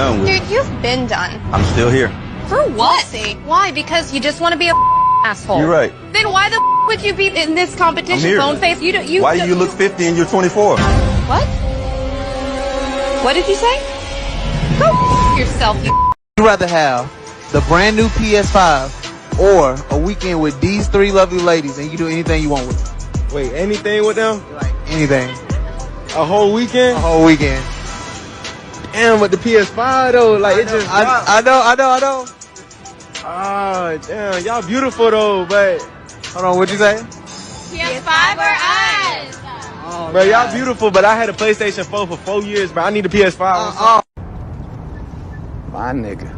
done with. Dude, you've been done. I'm still here. For what? Why? Because you just want to be a asshole. You're right. Then why the would you be in this competition? Phone face. Why do you look 50 and you're 24? What? What did you say? Go yourself, you. Would you rather have the brand new PS5 or a weekend with these three lovely ladies and you do anything you want with them? Wait, anything with them? Like anything. A whole weekend? A whole weekend. Damn, with the PS5 though, like it just. I know. Ah, damn, y'all beautiful though, but. Hold on, what'd you say? PS5 or us? Oh, bro, y'all beautiful, but I had a PlayStation 4 for 4 years, but I need a PS5. My nigga.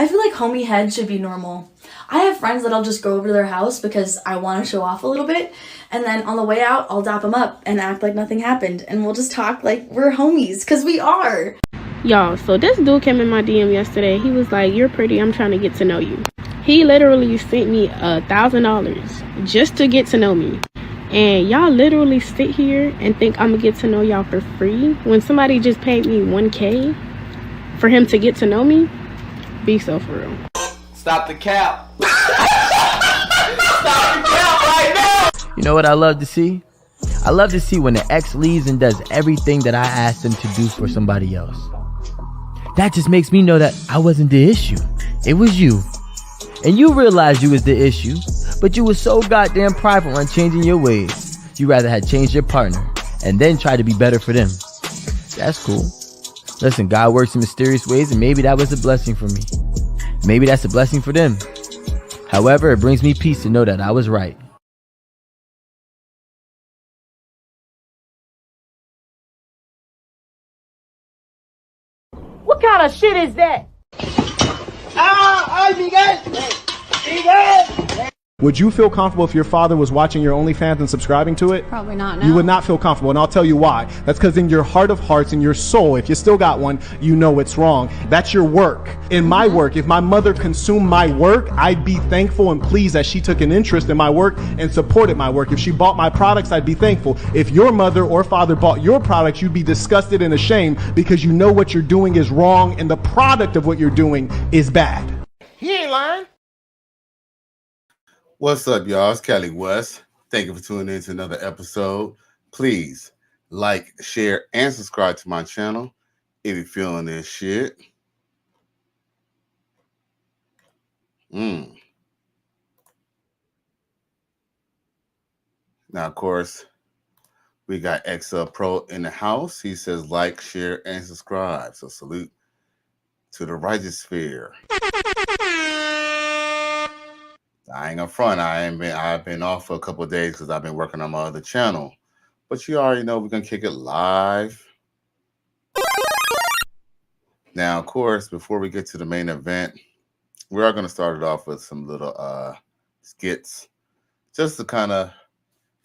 I feel like homie head should be normal. I have friends that I'll just go over to their house because I want to show off a little bit, and then on the way out, I'll dap them up and act like nothing happened, and we'll just talk like we're homies, because we are. Y'all, so this dude came in my DM yesterday. He was like, "You're pretty, I'm trying to get to know you." He literally sent me $1,000 just to get to know me. And y'all literally sit here and think I'm gonna get to know y'all for free when somebody just paid me $1K for him to get to know me? Be so for real. Stop the cap. Stop the cap right now. You know what I love to see? I love to see when the ex leaves and does everything that I asked them to do for somebody else. That just makes me know that I wasn't the issue. It was you. And you realized you was the issue, but you was so goddamn prideful on changing your ways. You rather had changed your partner and then try to be better for them. That's cool. Listen, God works in mysterious ways, and maybe that was a blessing for me. Maybe that's a blessing for them. However, it brings me peace to know that I was right. What kind of shit is that? Would you feel comfortable if your father was watching your OnlyFans and subscribing to it? Probably not. No. You would not feel comfortable, and I'll tell you why. That's because in your heart of hearts, in your soul, if you still got one, you know it's wrong. That's your work. In my work, if my mother consumed my work, I'd be thankful and pleased that she took an interest in my work and supported my work. If she bought my products, I'd be thankful. If your mother or father bought your products, you'd be disgusted and ashamed because you know what you're doing is wrong and the product of what you're doing is bad. He ain't lying. What's up, y'all? It's Cali West. Thank you for tuning in to another episode. Please like, share, and subscribe to my channel if you're feeling this shit. Now, of course, we got XL Pro in the house. He says like, share, and subscribe. So salute to the righteous sphere. I ain't gonna front. I've been off for a couple of days because I've been working on my other channel. But you already know we're gonna kick it live. Now, of course, before we get to the main event, we are gonna start it off with some little skits, just to kind of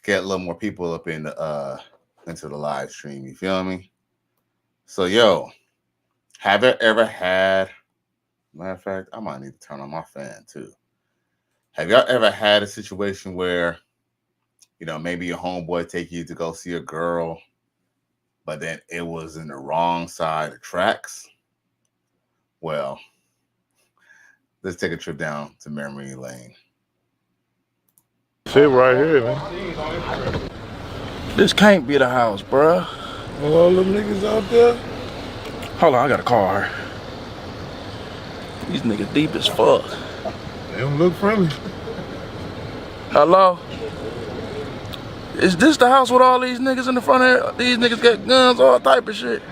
get a little more people up in the into the live stream. You feel me? So, yo, have you ever had? Matter of fact, I might need to turn on my fan too. Have y'all ever had a situation where, you know, maybe your homeboy take you to go see a girl, but then it was in the wrong side of tracks? Well, let's take a trip down to memory lane. Sit right here, man. This can't be the house, bruh. All them niggas out there? Hold on, I gotta call her. These niggas deep as fuck. They don't look friendly. Hello? Is this the house with all these niggas in the front here? These niggas got guns, all type of shit.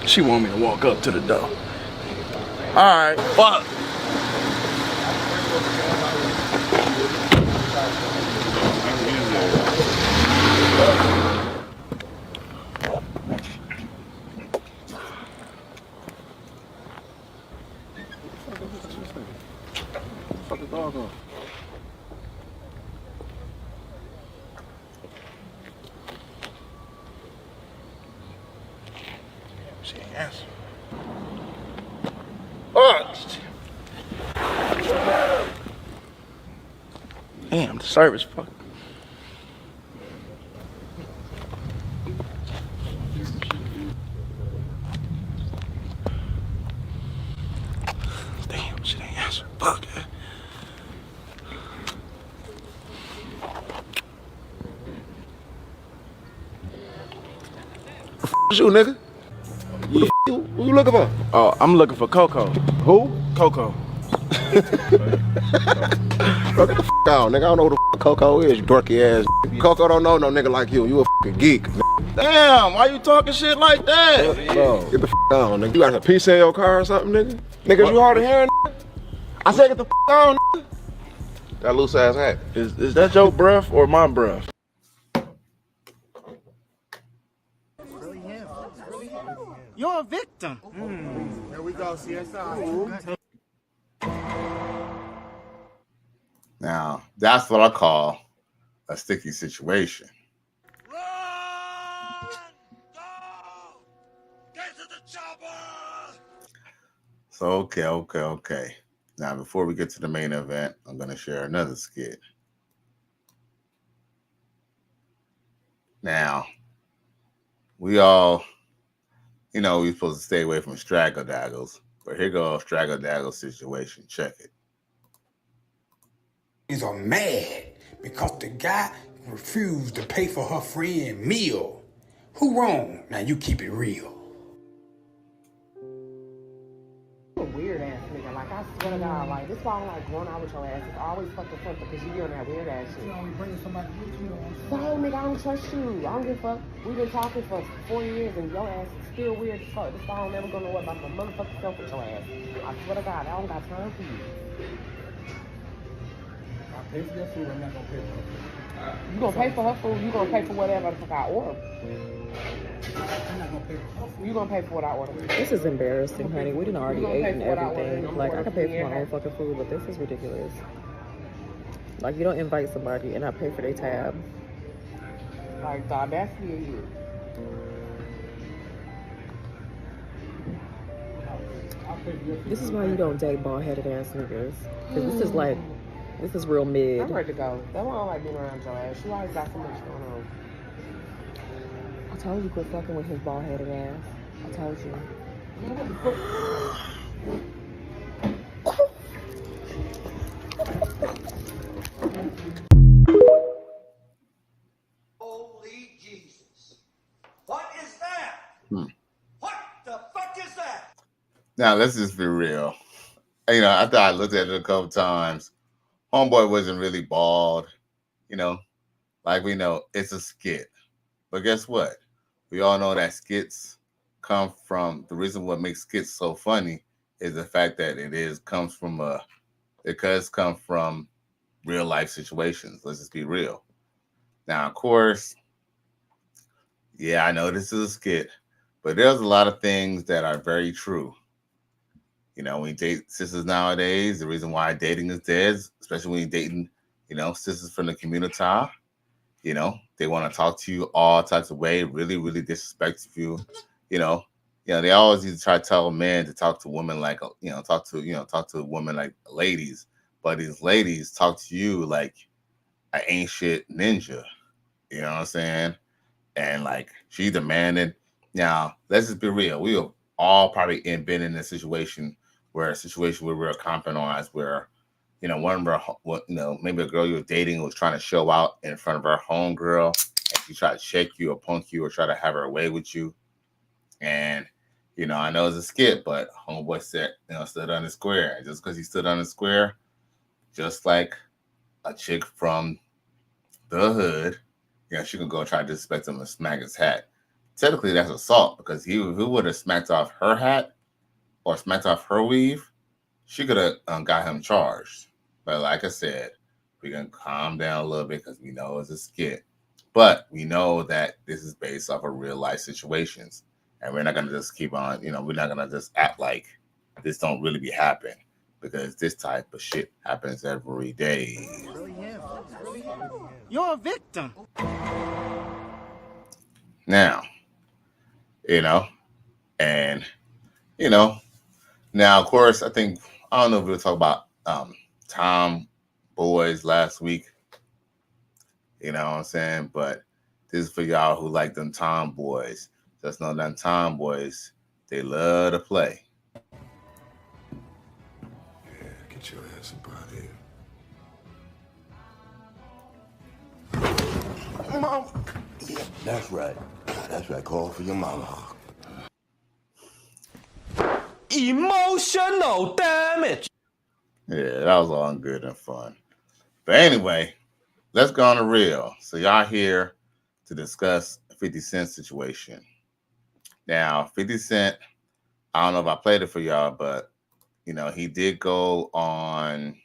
She want me to walk up to the door. Alright, fuck. She ain't answer. Oh, damn, the service fuck. Damn, she ain't answer. Fuck that. You, nigga? Who you looking for? Oh, I'm looking for Coco. Who? Coco. Bro, get the out, nigga. I don't know who the Coco is, you dorky ass. Coco don't know no nigga like you. You a fucking geek. Damn, why you talking shit like that? Bro, get the on, nigga. You got a piece in your car or something, nigga? Nigga, you hard of hearing, nigga? I said get the on, nigga. That loose ass hat. Is that your breath or my breath? You're a victim. Here we go, CSI. Now, that's what I call a sticky situation. So, okay. Now, before we get to the main event, I'm going to share another skit. Now, we all, we're supposed to stay away from straggle daggles, but here goes a straggle daggle situation. Check it. These are mad because the guy refused to pay for her friend meal. Who wrong? Now you keep it real. A weird ass nigga. Like, I swear to God, like, this why I don't like going out with your ass. It's always fucking fun because you be on that weird ass shit. You always bringing somebody with you. So, nigga, I don't trust you. I don't give a fuck. We've been talking for 4 years and your ass is still weird as fuck. This why I don't never gonna know what about my motherfucking self with your ass. I swear to God, I don't got time for you. I pay for your food, I'm not gonna pay for her food. You gonna pay for her food, you gonna pay for whatever the fuck I order. I'm not gonna pay for her food. You gonna pay for what I order. This is embarrassing, honey. We didn't already ate and everything. Like, I can pay for my own fucking food, but this is ridiculous. Like, you don't invite somebody and I pay for their tab. Like, the audacity of you. This is why you don't date bald-headed ass niggas. Because this is like, this is real mid. I'm ready to go. That's why I don't like being around your ass. You always got so much going on. I told you quit fucking with his bald-headed ass. I told you. Holy Jesus. What is that? What the fuck is that? Now, let's just be real. After I looked at it a couple times, homeboy wasn't really bald. Like we know, it's a skit. But guess what? We all know that skits come from, the reason what makes skits so funny is the fact that it comes from real life situations. Let's just be real. Now, of course, yeah, I know this is a skit, but there's a lot of things that are very true. When you date sisters nowadays, the reason why dating is dead, especially when you're dating, sisters from the community, they want to talk to you all types of ways, really, really disrespect you. They always used to try to tell a man to talk to women like, talk to women like ladies, but these ladies talk to you like an ancient ninja. You know what I'm saying? And like she demanded. Now, let's just be real. We have all probably been in a situation where we're compromised, where one of our, maybe a girl you were dating was trying to show out in front of her homegirl, and she tried to shake you or punk you or try to have her way with you. And I know it's a skit, but homeboy stood on the square. And just because he stood on the square, just like a chick from the hood, she can go try to disrespect him and smack his hat. Technically, that's assault, because if he would have smacked off her hat or smacked off her weave, she could have got him charged. But like I said, we can calm down a little bit because we know it's a skit. But we know that this is based off of real life situations. And we're not going to just keep on, we're not going to just act like this don't really be happening, because this type of shit happens every day. You're a victim. Now, And, you know, now, of course, I don't know if we were talking about Tom Boys last week. You know what I'm saying? But this is for y'all who like them tomboys. Just know them tomboys, they love to play. Yeah, get your ass up out here. Mom. Yeah, that's right. That's right. Call for your mama. Emotional damage. Yeah, that was all good and fun. But anyway, let's go on the real. So y'all here to discuss 50 Cent situation. Now, 50 Cent, I don't know if I played it for y'all, but you know, he did go on,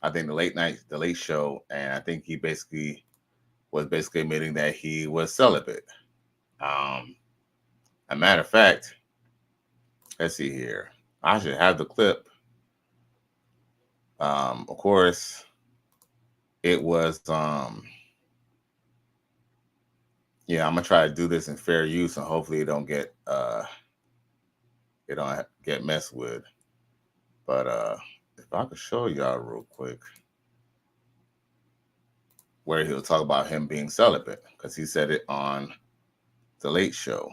I think, the late show, and I think he was admitting that he was celibate. A matter of fact, let's see here. I should have the clip. Of course, it was yeah, I'm gonna try to do this in fair use, and hopefully it don't get messed with. But if I could show y'all real quick where he'll talk about him being celibate, because he said it on the Late Show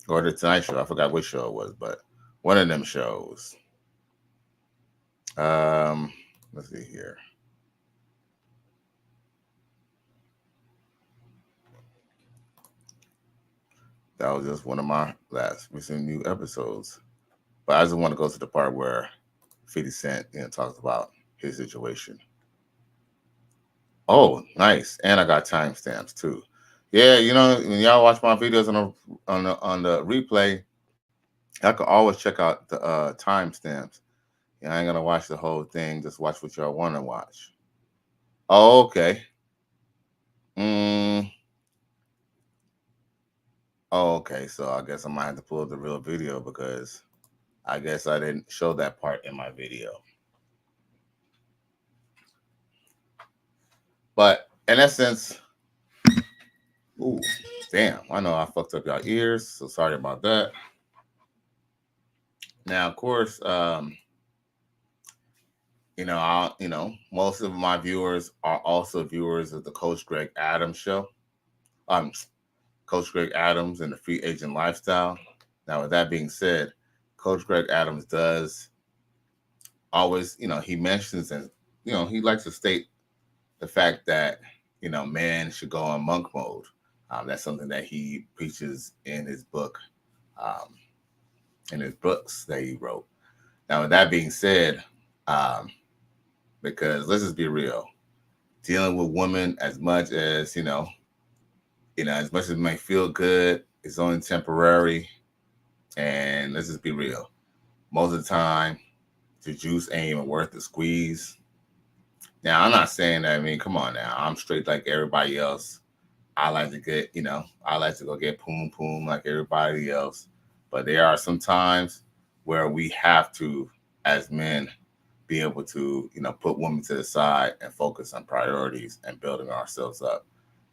or the Tonight Show. I forgot which show it was, but one of them shows. Let's see here. That was just one of my last recent new episodes. But I just want to go to the part where 50 Cent talks about his situation. Oh, nice. And I got timestamps too. Yeah, you know, when y'all watch my videos on the replay, I can always check out the timestamps. I ain't gonna watch the whole thing, just watch what y'all want to watch. Oh, okay. Oh, okay, so I guess I might have to pull up the real video because I guess I didn't show that part in my video. But in essence, ooh, damn, I know I fucked up y'all ears, so sorry about that. Now, of course, most of my viewers are also viewers of the Coach Greg Adams show. Coach Greg Adams and the Free Agent Lifestyle. Now, with that being said, Coach Greg Adams does always, he mentions and, he likes to state the fact that, man should go on monk mode. That's something that he preaches in his book, in his books that he wrote. Now, with that being said, because let's just be real, dealing with women as much as, as much as it may feel good, it's only temporary. And let's just be real. Most of the time, the juice ain't even worth the squeeze. Now, I'm not saying that, come on now. I'm straight like everybody else. I like to get, I like to go get poom poom like everybody else. But there are some times where we have to, as men, be able to, put women to the side and focus on priorities and building ourselves up.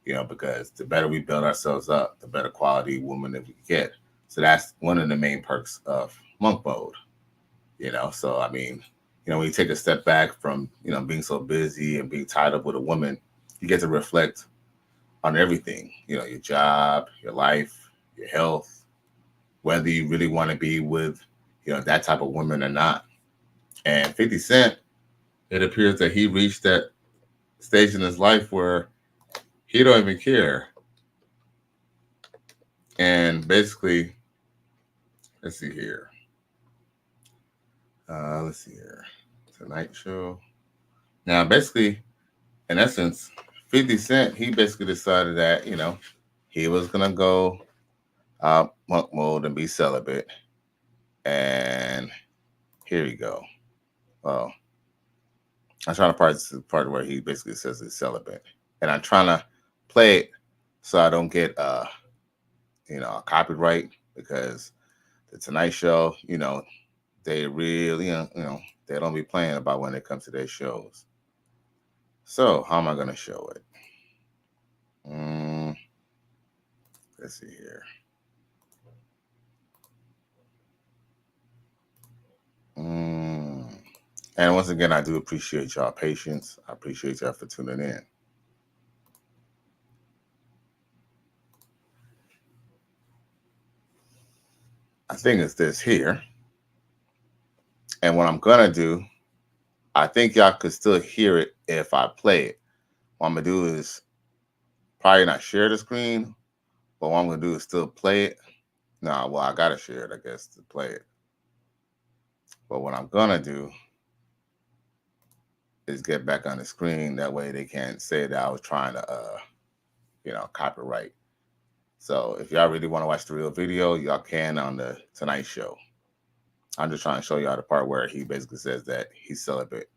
Because the better we build ourselves up, the better quality woman that we get. So that's one of the main perks of monk mode. So when you take a step back from, being so busy and being tied up with a woman, you get to reflect on everything, your job, your life, your health, whether you really want to be with, that type of woman or not. And 50 Cent, it appears that he reached that stage in his life where he don't even care. And basically, let's see here. Tonight Show. Now, basically, in essence, 50 Cent, he basically decided that, he was going to go monk mode and be celibate. And here you go. Well, I'm trying to part the part where he basically says he's celibate. And I'm trying to play it so I don't get a copyright, because the Tonight Show, they really, they don't be playing about when it comes to their shows. So how am I going to show it? Let's see here. And once again, I do appreciate y'all patience. I appreciate y'all for tuning in. I think it's this here. And what I'm going to do, I think y'all could still hear it if I play it. What I'm going to do is probably not share the screen, but what I'm going to do is still play it. No, well, I got to share it, I guess, to play it. But what I'm going to do is get back on the screen. That way they can't say that I was trying to, copyright. So if y'all really want to watch the real video, y'all can on the Tonight Show. I'm just trying to show y'all the part where he basically says that he's celibate.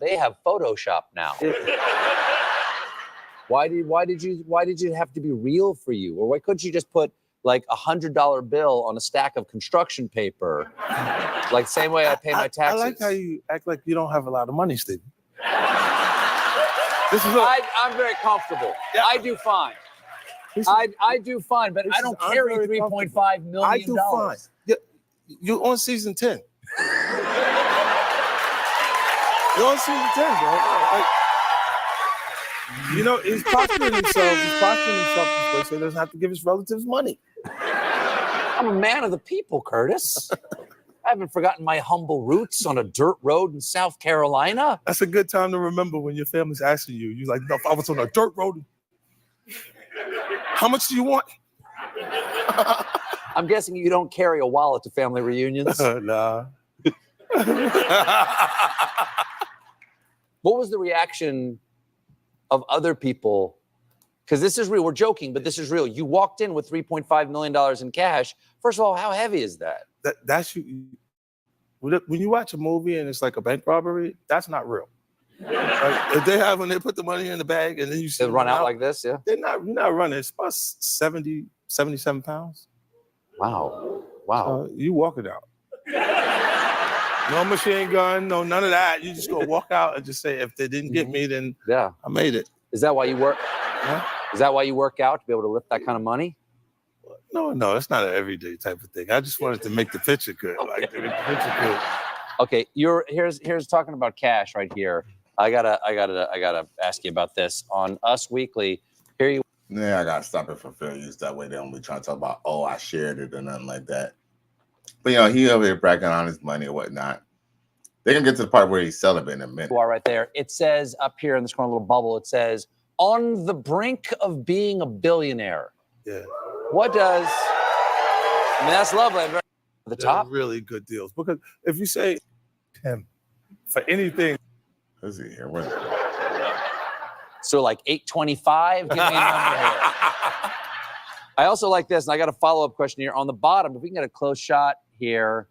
They have Photoshop now. Why did you have to be real for you? Or why couldn't you just put like $100 bill on a stack of construction paper? Like same way I pay my taxes. I like how you act like you don't have a lot of money, Steve. I'm very comfortable. Yeah. I do fine. I do fine, but I don't carry $3.5 million. I do fine. You're on season 10. You're on season 10, bro. He's posturing himself. He's posturing himself this way so he doesn't have to give his relatives money. I'm a man of the people, Curtis. I haven't forgotten my humble roots on a dirt road in South Carolina. That's a good time to remember when your family's asking you. You're like, no, if I was on a dirt road, how much do you want? I'm guessing you don't carry a wallet to family reunions. Nah. What was the reaction of other people? Because this is real. We're joking, but this is real. You walked in with $3.5 million in cash. First of all, how heavy is that? That's you. When you watch a movie and it's like a bank robbery, that's not real. Like, if when they put the money in the bag and then you see they run out like this, yeah? You're not running. It's about 70, 77 pounds. Wow. You walk it out. No machine gun, no none of that. You just go walk out and just say, if they didn't get me, then I made it. Is that why you work? Huh? Is that why you work out, to be able to lift that kind of money? No, it's not an everyday type of thing. I just wanted to make the picture good. Okay. Like, to make the picture good. Okay, here's talking about cash right here. I gotta ask you about this on Us Weekly. Here you. Yeah, I gotta stop it for fair use. That way they don't be trying to talk about, oh, I shared it or nothing like that. But he over here bragging on his money or whatnot. They can get to the part where he's celibate in a minute. You are right there. It says up here in this corner little bubble. It says on the brink of being a billionaire. Yeah. What does? I mean, that's lovely. The top. Really good deals, because if you say him for anything, who's he here? Where's so like 825. Give me a number here. I also like this, and I got a follow-up question here on the bottom. If we can get a close shot here,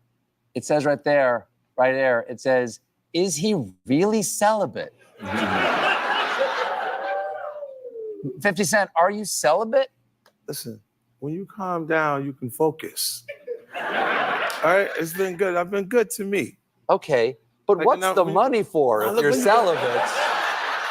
it says right there. It says, "Is he really celibate?" 50 Cent, are you celibate? Listen, when you calm down, you can focus. All right, it's been good. I've been good to me. Okay, but what's the money for if you're celibate?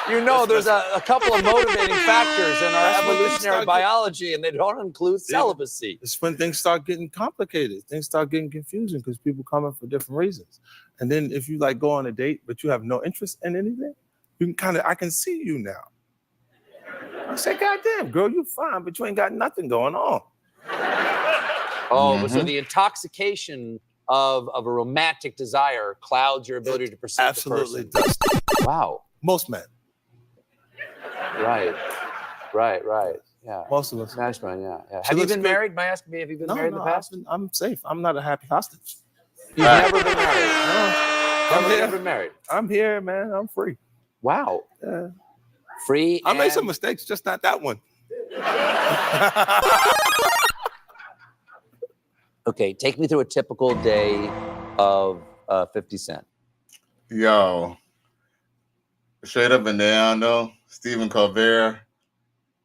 There's a couple of motivating factors in our evolutionary biology, and they don't include celibacy. It's when things start getting complicated. Things start getting confusing because people come in for different reasons. And then if you go on a date, but you have no interest in anything, you can I can see you now. I say, God damn, girl, you fine, but you ain't got nothing going on. Oh, so the intoxication of a romantic desire clouds your ability to perceive absolutely the person. Does. Wow. Most men. Right. Yeah. Most of us. Nice man, yeah. Have you been married? May I ask me, have you been married in the past? I'm safe. I'm not a happy hostage. You've never been married? No. Never been married? I'm here, man. I'm free. Wow. Yeah. Free. I made some mistakes, just not that one. Okay, take me through a typical day of 50 Cent. Yo, straight up and down though, Stephen Colbert,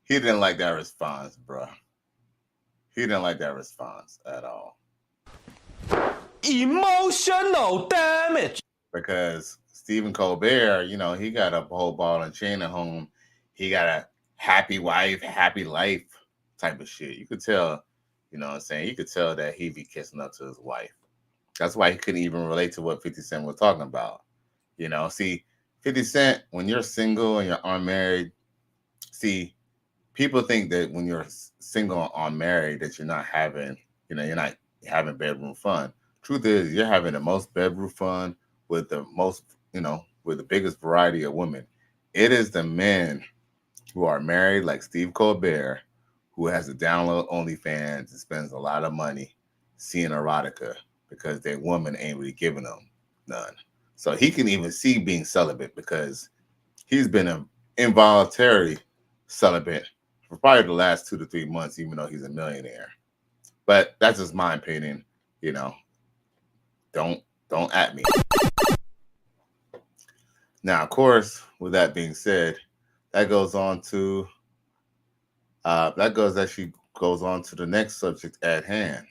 he didn't like that response, bro. He didn't like that response at all. Emotional damage. Because Stephen Colbert, he got a whole ball and chain at home. He got a happy wife, happy life type of shit. You could tell, You know what I'm saying? You could tell that he be kissing up to his wife. That's why he couldn't even relate to what 50 Cent was talking about. You know, see, 50 Cent, when you're single and you're unmarried, see, people think that when you're single and unmarried that you're not having, you're not having bedroom fun. Truth is, you're having the most bedroom fun with the most, with the biggest variety of women. It is the men who are married, like Steve Colbert, who has a download OnlyFans and spends a lot of money seeing erotica because their woman ain't really giving them none. So he can even see being celibate because he's been an involuntary celibate for probably the last 2 to 3 months, even though he's a millionaire. But that's just my opinion. Don't at me. Now, of course, with that being said, that goes on to the next subject at hand.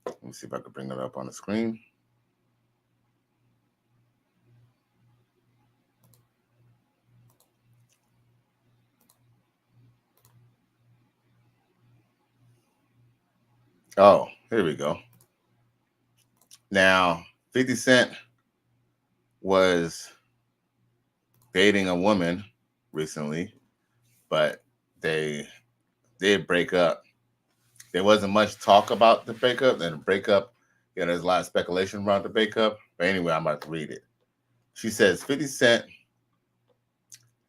Let me see if I can bring it up on the screen. Oh, here we go. Now, 50 Cent was dating a woman recently, but they did break up. There wasn't much talk about the breakup. And the breakup, there's a lot of speculation around the breakup. But anyway, I'm about to read it. She says, 50 Cent,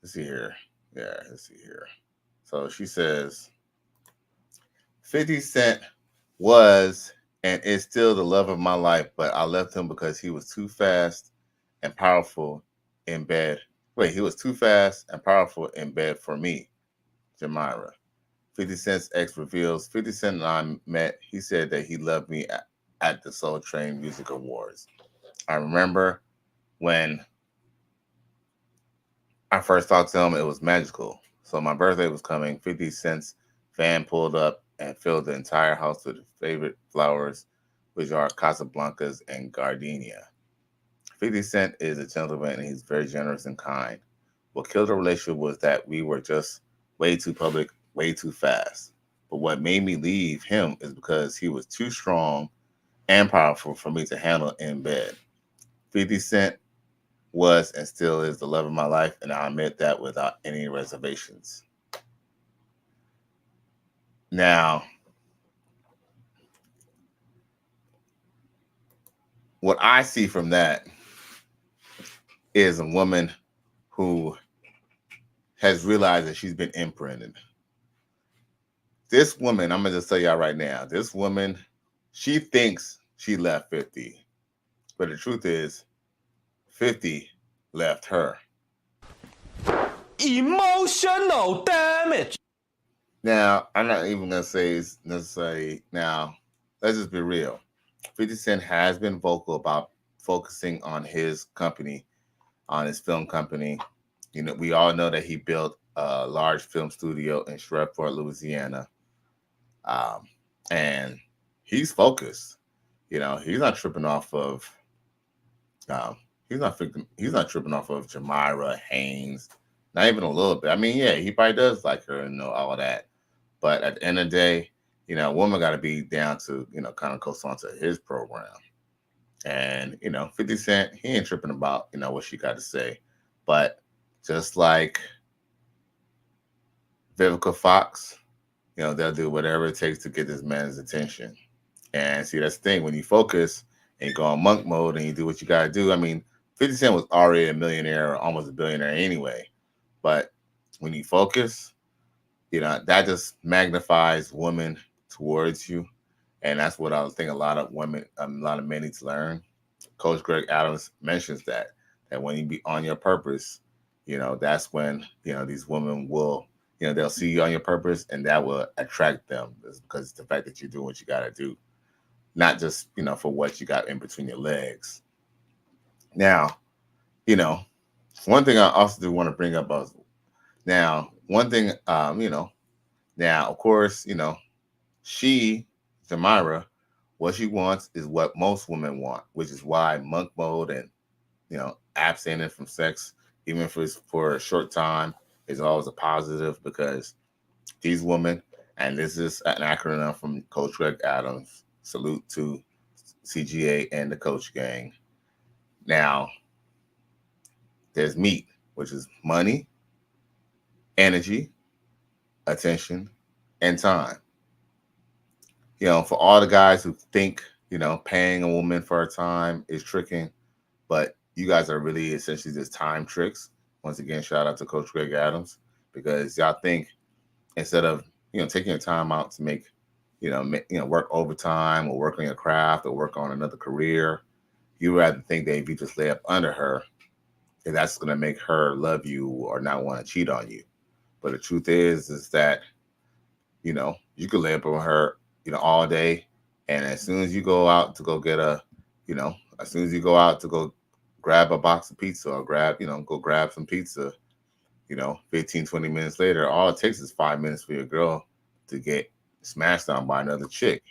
let's see here. Yeah, let's see here. So she says, 50 Cent was and is still the love of my life, but I left him because he was too fast and powerful in bed. Wait, he was too fast and powerful in bed for me, Jamira. 50 Cent's ex reveals 50 Cent and I met. He said that he loved me at the Soul Train Music Awards. I remember when I first talked to him, it was magical. So my birthday was coming. 50 Cent's van pulled up and filled the entire house with favorite flowers, which are Casablancas and gardenia. 50 Cent is a gentleman and he's very generous and kind. What killed the relationship was that we were just way too public, way too fast. But what made me leave him is because he was too strong and powerful for me to handle in bed. 50 Cent was and still is the love of my life, and I admit that without any reservations. Now, what I see from that is a woman who has realized that she's been imprinted. This woman, I'm going to just tell y'all right now, this woman, she thinks she left 50. But the truth is, 50 left her. Emotional damage. Now, I'm not even going to say it's necessarily. Now, let's just be real. 50 Cent has been vocal about focusing on his company, on his film company. We all know that he built a large film studio in Shreveport, Louisiana. And he's focused. He's not tripping off of he's not tripping off of Jamira, Hearns, not even a little bit. I mean, yeah, he probably does like her and all of that. But at the end of the day, a woman got to be down to, kind of co-sign to his program. And, 50 Cent, he ain't tripping about, what she got to say. But just like Vivica Fox, they'll do whatever it takes to get this man's attention. And see, that's the thing. When you focus and you go on monk mode and you do what you got to do. I mean, 50 Cent was already a millionaire, almost a billionaire anyway. But when you focus, that just magnifies women towards you. And that's what I think a lot of women, a lot of men need to learn. Coach Greg Adams mentions that when you be on your purpose, that's when, these women will, they'll see you on your purpose and that will attract them because it's the fact that you're doing what you got to do, not just, for what you got in between your legs. Now, one thing I also do want to bring up is now, one thing, now, of course, she, Jamira, what she wants is what most women want, which is why monk mode and, abstaining from sex, even if it's for a short time, is always a positive because these women, And this is an acronym from Coach Greg Adams. Salute to CGA and the coach gang. Now, there's MEAT, which is money, energy, attention, and time. You know, for all the guys who think, you know, paying a woman for her time is tricking, but you guys are really essentially just time tricks. Once again, shout out to Coach Greg Adams, because y'all think instead of, you know, taking your time out to make, work overtime or work on your craft or work on another career, you rather think that if you just lay up under her, that that's going to make her love you or not want to cheat on you. But the truth is that, you know, you could lay up on her, you know, all day. And as soon as you go out to go get as soon as you go out to go grab a box of pizza or go grab some pizza, 15, 20 minutes later, all it takes is 5 minutes for your girl to get smashed on by another chick.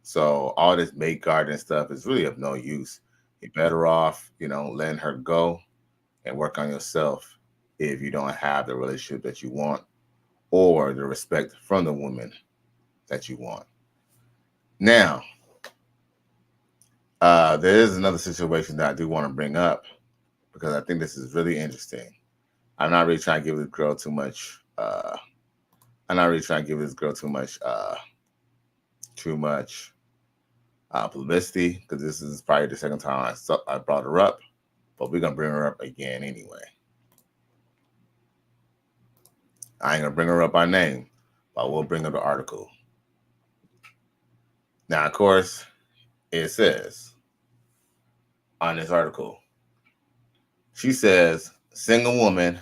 So all this maid guarding stuff is really of no use. You're better off, letting her go and work on yourself if you don't have the relationship that you want or the respect from the woman that you want. Now, there is another situation that I do want to bring up because I think this is really interesting. I'm not really trying to give this girl too much. Publicity, because this is probably the second time I brought her up, but we're gonna bring her up again anyway. I ain't gonna bring her up by name, but we'll bring up the article. Now, of course, it says on this article, she says, single woman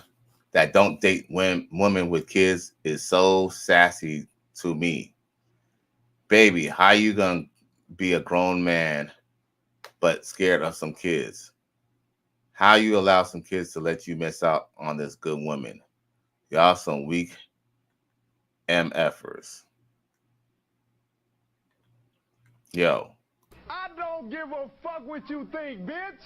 that don't date women with kids is so sassy to me. Baby, how you gonna be a grown man but scared of some kids? How you allow some kids to let you miss out on this good woman? Y'all some weak MFers. Yo. I don't give a fuck what you think, bitch.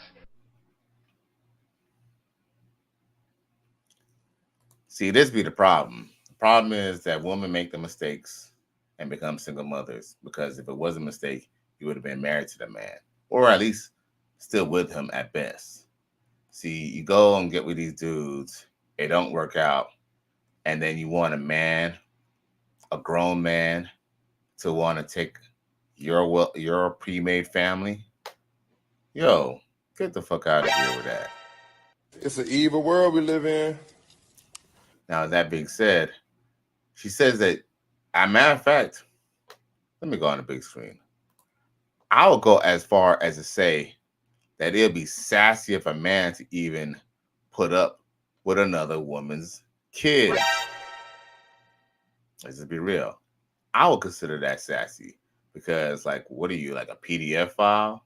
See, this be the problem. The problem is that women make the mistakes and become single mothers, because if it was a mistake, you would have been married to the man, or at least still with him at best. See, you go and get with these dudes, it don't work out, and then you want a grown man, to want to take your pre-made family. Yo, get the fuck out of here with that. It's an evil world we live in. Now, that being said, she says that, as a matter of fact, let me go on the big screen. I will go as far as to say that it'll be sassy if a man to even put up with another woman's kid. Let's just be real. I would consider that sassy because, like, what are you, like a PDF file?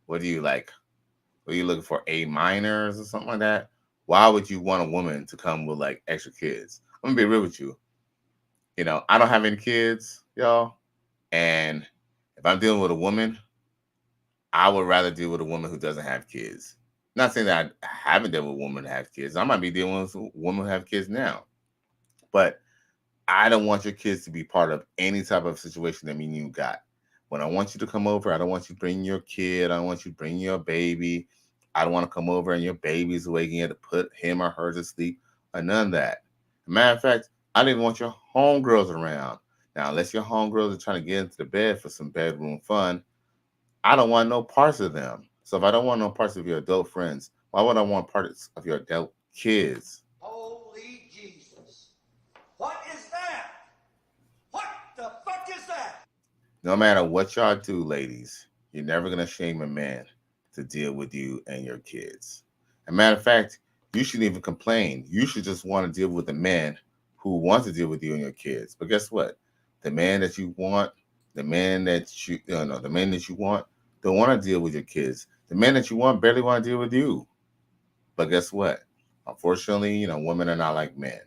What are you looking for, A minors or something like that? Why would you want a woman to come with like extra kids? I'm gonna be real with you. I don't have any kids, y'all. And if I'm dealing with a woman, I would rather deal with a woman who doesn't have kids. Not saying that I haven't dealt with a woman that have kids. I might be dealing with a woman who have kids now. But I don't want your kids to be part of any type of situation that me and you got. When I want you to come over, I don't want you to bring your kid. I don't want you to bring your baby. I don't want to come over and your baby's awake and you have to put him or her to sleep or none of that. Matter of fact, I don't even want your homegirls around. Now, unless your homegirls are trying to get into the bed for some bedroom fun, I don't want no parts of them. So if I don't want no parts of your adult friends, why would I want parts of your adult kids? Holy Jesus. What is that? What the fuck is that? No matter what y'all do, ladies, you're never going to shame a man to deal with you and your kids. As a matter of fact, you shouldn't even complain. You should just want to deal with a man who wants to deal with you and your kids. But guess what? The man that you want, the men that you want don't want to deal with your kids. The men that you want barely want to deal with you. But guess what? Unfortunately, women are not like men.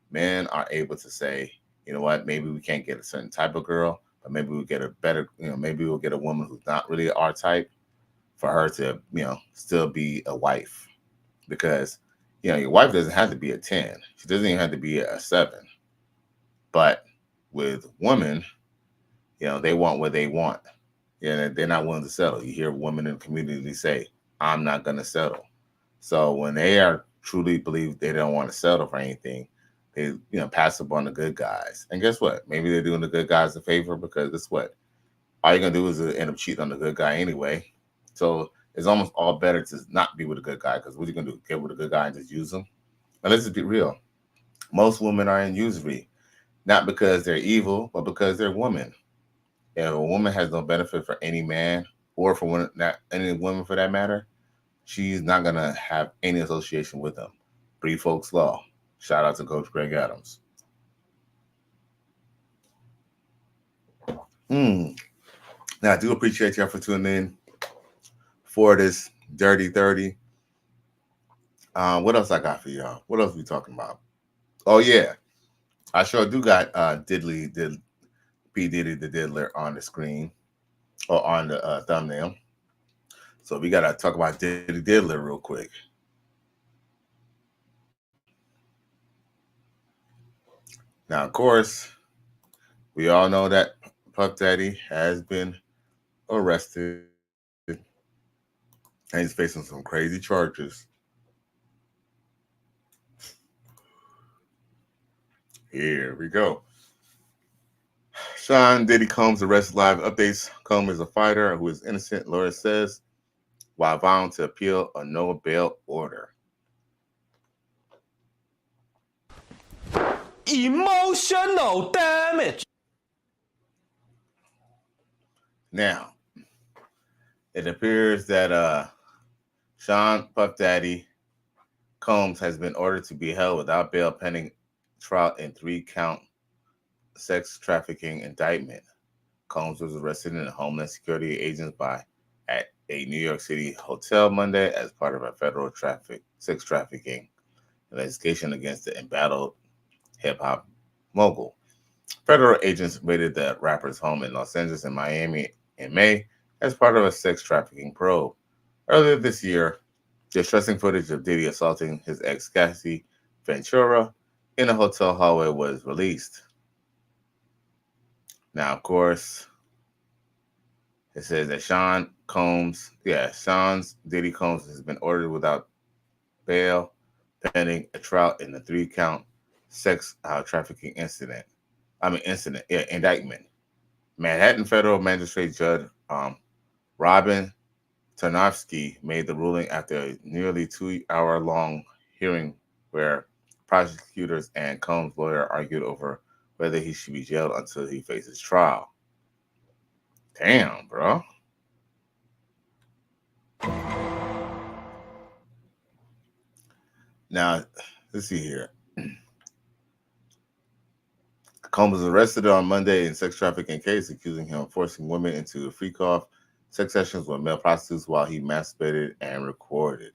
Men are able to say, you know what, maybe we can't get a certain type of girl, but maybe we'll get a better, maybe we'll get a woman who's not really our type for her to, still be a wife. Because, your wife doesn't have to be a 10. She doesn't even have to be a 7. But with women, they want what they want. They're not willing to settle. You hear women in the community say, I'm not going to settle. So when they are truly believe they don't want to settle for anything, they pass up on the good guys. And guess what? Maybe they're doing the good guys a favor, because guess what? All you're going to do is end up cheating on the good guy anyway. So it's almost all better to not be with a good guy, because what are you going to do? Get with a good guy and just use him? And let's just be real. Most women are in usury, not because they're evil, but because they're women. If a woman has no benefit for any man, or for any woman for that matter, she's not going to have any association with them. Free folks law. Shout out to Coach Greg Adams. Now, I do appreciate y'all for tuning in for this Dirty 30. What else I got for y'all? What else we talking about? Oh, yeah. I sure do got P. Diddy the Diddler on the screen, or on the thumbnail. So we got to talk about Diddy Diddler real quick. Now, of course, we all know that Puff Daddy has been arrested, and he's facing some crazy charges. Here we go. Sean Diddy Combs arrested. Live updates. Combs is a fighter who is innocent, lawyer says, while vowing to appeal a no bail order. Emotional damage. Now, it appears that Sean Puff Daddy Combs has been ordered to be held without bail pending trial in 3-count sex trafficking indictment. Combs was arrested in a Homeland Security agents at a New York City hotel Monday as part of a federal sex trafficking investigation against the embattled hip-hop mogul. Federal agents raided the rapper's home in Los Angeles and Miami in May as part of a sex trafficking probe. Earlier this year, distressing footage of Diddy assaulting his ex Cassie Ventura in a hotel hallway was released. Now, of course, it says that Sean Diddy Combs has been ordered without bail pending a trial in the 3-count sex trafficking indictment. Manhattan Federal Magistrate Judge Robin Tarnowski made the ruling after a nearly 2-hour-long hearing where prosecutors and Combs' lawyer argued over whether he should be jailed until he faces trial. Damn, bro. Now, let's see here. Combs was arrested on Monday in sex trafficking case, accusing him of forcing women into freak-off sex sessions with male prostitutes while he masturbated and recorded.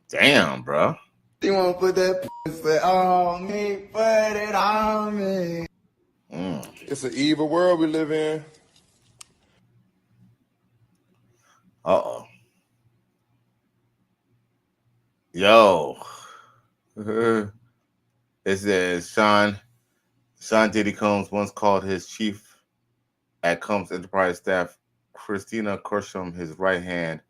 Damn, bro. You want to put that pussy on me, put it on me. It's an evil world we live in. Uh-oh. Yo. It says Sean Diddy Combs once called his chief at Combs Enterprise staff, Christina Corsham, his right hand,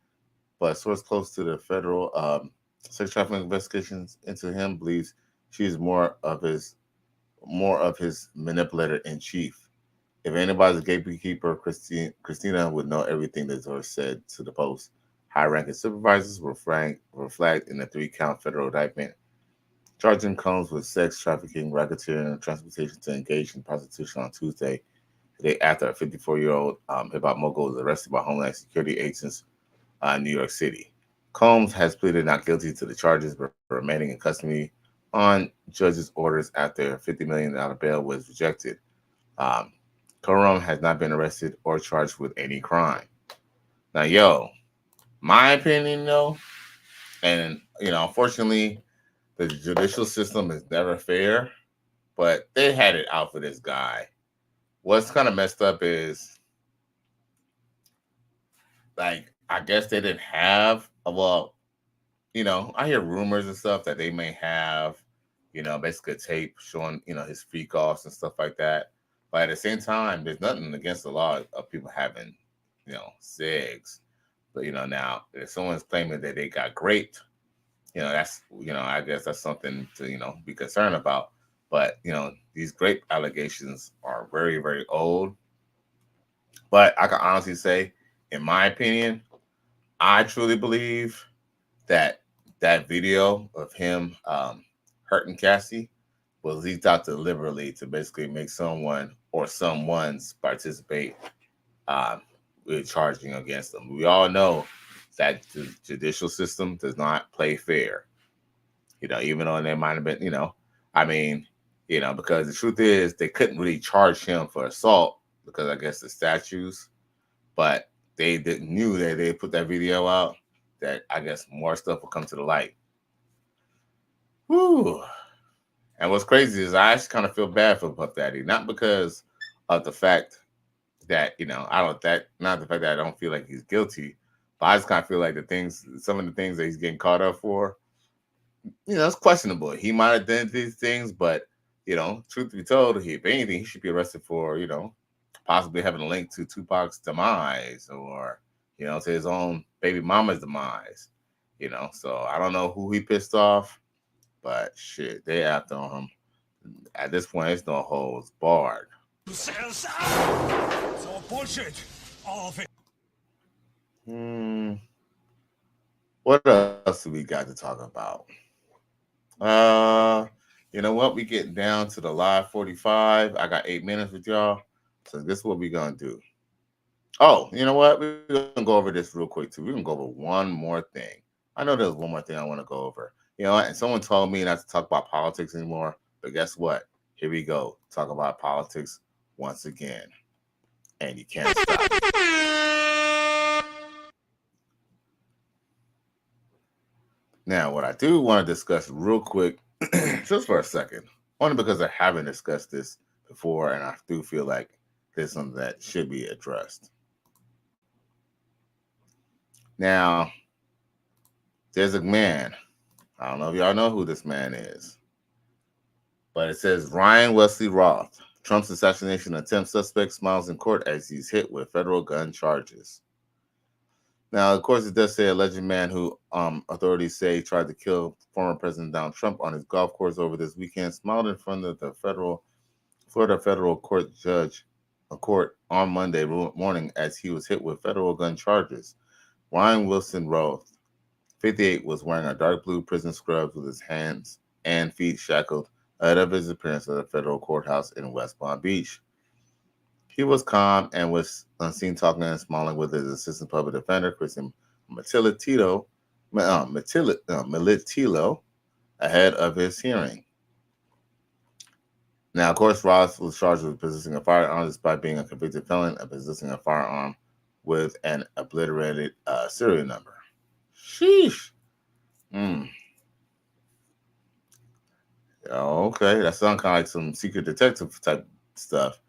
but a source close to the federal sex trafficking investigations into him believes she is more of his manipulator in chief. If anybody's a gatekeeper, Christina would know everything that Zor said to the Post. High-ranking supervisors were flagged in the 3-count federal indictment, charging Combs with sex trafficking, racketeering, and transportation to engage in prostitution on Tuesday, the day after a 54-year-old hip-hop mogul was arrested by Homeland Security agents in New York City. Combs has pleaded not guilty to the charges, but remaining in custody on judge's orders after a $50 million bail was rejected. Coram has not been arrested or charged with any crime. Now, my opinion, though, and, unfortunately, the judicial system is never fair, but they had it out for this guy. What's kind of messed up is, I guess they didn't have, I hear rumors and stuff that they may have, basically a tape showing, his freak offs and stuff like that. But at the same time, there's nothing against the law of people having, sex. But, now if someone's claiming that they got raped, that's, I guess that's something to, be concerned about. But, these rape allegations are very, very old. But I can honestly say, in my opinion, I truly believe that video of him hurting Cassie was leaked out deliberately to basically make someone or someone's participate with charging against them. We all know that the judicial system does not play fair. Even though there might have been, because the truth is they couldn't really charge him for assault because I guess the statutes, but they knew that they put that video out, that I guess more stuff will come to the light. Whew. And what's crazy is I actually kind of feel bad for Puff Daddy, not because of the fact that, not the fact that I don't feel like he's guilty, but I just kind of feel like some of the things that he's getting caught up for, it's questionable. He might have done these things, but, truth be told, if anything, he should be arrested for, possibly having a link to Tupac's demise or, to his own baby mama's demise, So I don't know who he pissed off, but shit, they after him. At this point, it's no holds barred. So bullshit. All of it. What else do we got to talk about? You know what? We getting down to the live 45. I got 8 minutes with y'all. So this is what we're going to do. Oh, you know what? We're going to go over this real quick, too. We're going to go over one more thing. I know there's one more thing I want to go over. And someone told me not to talk about politics anymore. But guess what? Here we go. Talk about politics once again. And you can't stop. Now, what I do want to discuss real quick, just for a second, only because I haven't discussed this before, and I do feel like there's something that should be addressed. Now, there's a man. I don't know if y'all know who this man is, but it says Ryan Wesley Roth, Trump's assassination attempt suspect, smiles in court as he's hit with federal gun charges. Now, of course, it does say alleged man who authorities say tried to kill former President Donald Trump on his golf course over this weekend smiled in front of the Florida federal court on Monday morning as he was hit with federal gun charges. Ryan Wilson Roth, 58, was wearing a dark blue prison scrubs with his hands and feet shackled ahead of his appearance at the federal courthouse in West Palm Beach. He was calm and was seen talking and smiling with his assistant public defender, Kristen Militillo, ahead of his hearing. Now, of course, Ross was charged with possessing a firearm despite being a convicted felon and possessing a firearm with an obliterated serial number. Sheesh. Okay, that sounds kind of like some secret detective type stuff.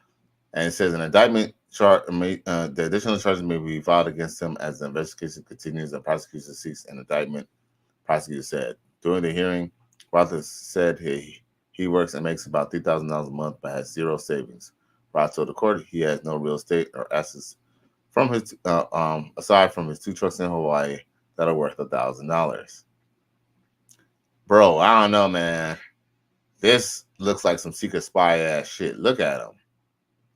And it says an indictment the additional charges may be filed against him as the investigation continues and prosecution seeks an indictment. Prosecutor said during the hearing, Roth said he works and makes about $3,000 a month but has zero savings. Roth told the court he has no real estate or assets from his aside from his 2 trucks in Hawaii that are worth $1,000. Bro, I don't know, man. This looks like some secret spy ass shit. Look at him.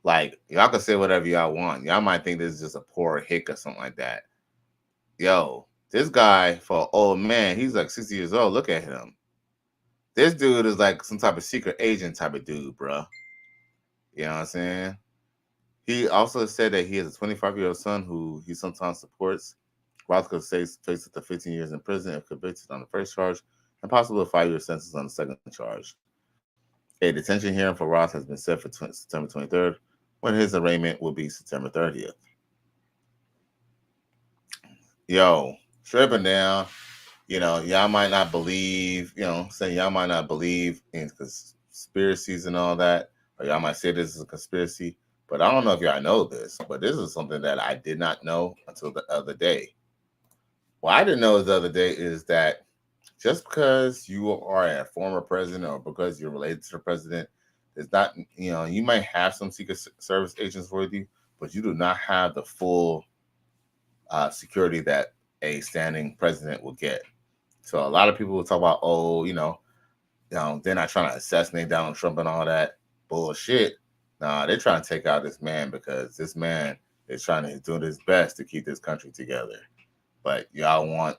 Like, y'all can say whatever y'all want. Y'all might think this is just a poor hick or something like that. Yo, this guy, for an old man, he's like 60 years old. Look at him. This dude is like some type of secret agent type of dude, bro. You know what I'm saying? He also said that he has a 25-year-old son who he sometimes supports. Roth could face up to 15 years in prison if convicted on the first charge and possibly a 5-year sentence on the second charge. A detention hearing for Roth has been set for September 23rd, when his arraignment will be September 30th. Yo, tripping down. Y'all might not believe, y'all might not believe in conspiracies and all that, or y'all might say this is a conspiracy, but I don't know if y'all know this, but this is something that I did not know until the other day. What I didn't know the other day is that just because you are a former president or because you're related to the president, it's not, you might have some Secret Service agents with you, but you do not have the full security that a standing president will get. So a lot of people will talk about, they're not trying to assassinate Donald Trump and all that bullshit. Nah, they're trying to take out this man because this man is trying to do his best to keep this country together. But y'all want